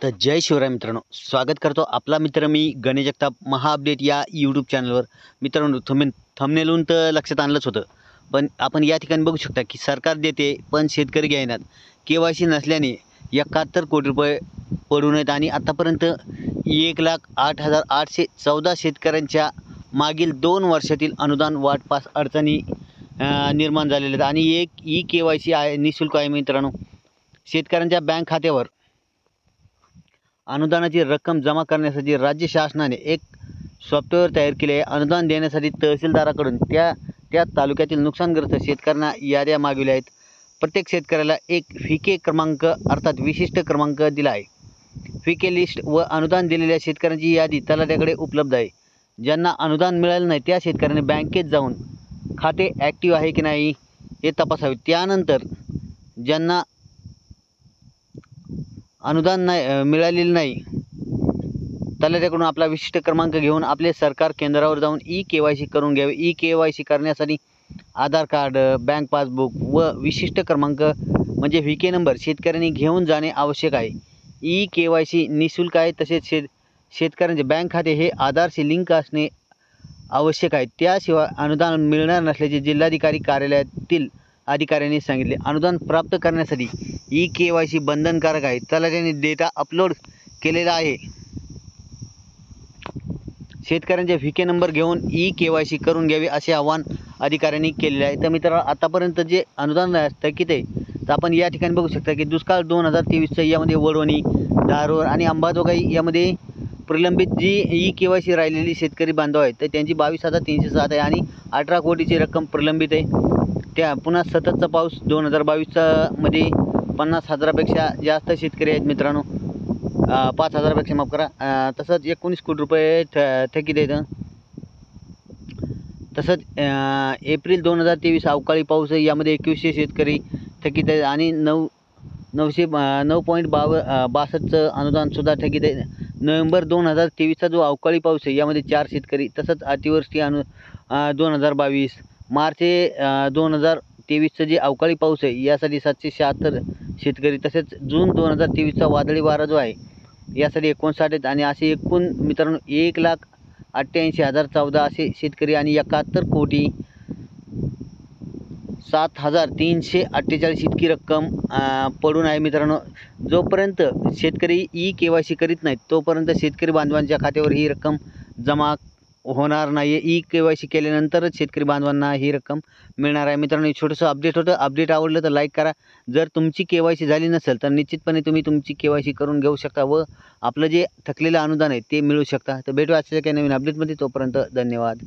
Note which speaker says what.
Speaker 1: तर जय शिवराय मित्रांनो, स्वागत करतो आपला मित्र मी गणेश जगताप महा अपडेट या यूट्यूब चॅनलवर. मित्रांनो, थंबनेलहून तर लक्षात आणलंच होतं, पण आपण या ठिकाणी बघू शकता की सरकार देते पण शेतकरी घेईनात. KYC नसल्याने 71 कोटी रुपये पडून आहेत आणि आतापर्यंत 1,08,814 शेतकऱ्यांच्या मागील 2 वर्षातील अनुदान वाटपास अडचणी निर्माण झालेल्या आहेत. आणि एक KYC आहे, निःशुल्क आहे मित्रांनो. शेतकऱ्यांच्या बँक खात्यावर अनुदानाची रक्कम जमा करण्यासाठी राज्य शासनाने एक सॉफ्टवेअर तयार केले आहे. अनुदान देण्यासाठी तहसीलदाराकडून त्या तालुक्यातील नुकसानग्रस्त शेतकऱ्यांना याद्या मागविल्या आहेत. प्रत्येक शेतकऱ्याला एक FIKE क्रमांक अर्थात विशिष्ट क्रमांक दिला आहे. FIKE लिस्ट व अनुदान दिलेल्या शेतकऱ्यांची यादी तलाठ्याकडे उपलब्ध आहे. ज्यांना अनुदान मिळालं नाही त्या शेतकऱ्यांनी बँकेत जाऊन खाते ॲक्टिव्ह आहे की नाही हे तपासावे. त्यानंतर ज्यांना अनुदान मिळालेलं नाही तलाठ्याकडून आपला विशिष्ट क्रमांक घेऊन आपले सरकार केंद्रावर जाऊन KYC करून घ्यावे. KYC करण्यासाठी आधार कार्ड, बँक पासबुक व विशिष्ट क्रमांक म्हणजे FIKE नंबर शेतकऱ्यांनी घेऊन जाणे आवश्यक आहे. KYC निःशुल्क आहे. तसेच शेतकऱ्यांचे बँक खाते हे आधारशी लिंक असणे आवश्यक आहे. त्याशिवाय अनुदान मिळणार नसल्याचे जिल्हाधिकारी कार्यालयातील अधिकाऱ्यांनी सांगितले. अनुदान प्राप्त करण्यासाठी KYC बंधनकारक आहे. तलाठ्याने डेटा अपलोड केलेला आहे. शेतकऱ्यांचे FIKE नंबर घेऊन KYC करून घ्यावे असे आवाहन अधिकाऱ्यांनी केलेले आहे. तर मित्रांनो, आतापर्यंत जे अनुदान स्थगित आहे तर आपण या ठिकाणी बघू शकता की दुष्काळ 2023 यामध्ये वडवणी, धारोर आणि अंबाजोगाई यामध्ये प्रलंबित जी KYC राहिलेली शेतकरी बांधव आहेत तर त्यांची 22,307 आहे आणि 18 कोटीची रक्कम प्रलंबित आहे. त्या पुन्हा सततचा पाऊस 2022 मध्ये 50,000पेक्षा जास्त शेतकरी आहेत मित्रांनो. 5,000पेक्षा माफ करा. तसंच 19 कोटी रुपये थकीत आहेत. तसंच एप्रिल 2023 अवकाळी पाऊस आहे, यामध्ये 2100 शेतकरी थकीत आहेत आणि 9.62चं अनुदानसुद्धा थकीत आहे. नोव्हेंबर 2023चा जो अवकाळी पाऊस आहे यामध्ये 4 शेतकरी. तसंच अतिवृष्टी 2022, मार्च 2023चं जे अवकाळी पाऊस आहे यासाठी 776 शेतकरी. तसेच जून 2023चा वादळी वारा जो आहे यासाठी 59 आहेत आणि असे एकूण मित्रांनो 1,88,014 असे शेतकरी आणि 71 कोटी 7,348 इतकी रक्कम पडून आहे मित्रांनो. जोपर्यंत शेतकरी KYC करीत नाहीत तोपर्यंत शेतकरी बांधवांच्या खात्यावर ही रक्कम जमा होणार नाही. KYC केल्यानंतरच शेतकरी बांधवांना ही रक्कम मिळणार आहे. मित्रांनो, छोटंसं अपडेट होतं. अपडेट आवडलं तर लाईक करा. जर तुमची KYC झाली नसेल तर निश्चितपणे तुम्ही तुमची KYC करून घेऊ शकता व आपलं जे थकलेलं अनुदान आहे ते मिळू शकता. तर भेटू आजच्या काही नवीन अपडेटमध्ये. तोपर्यंत धन्यवाद.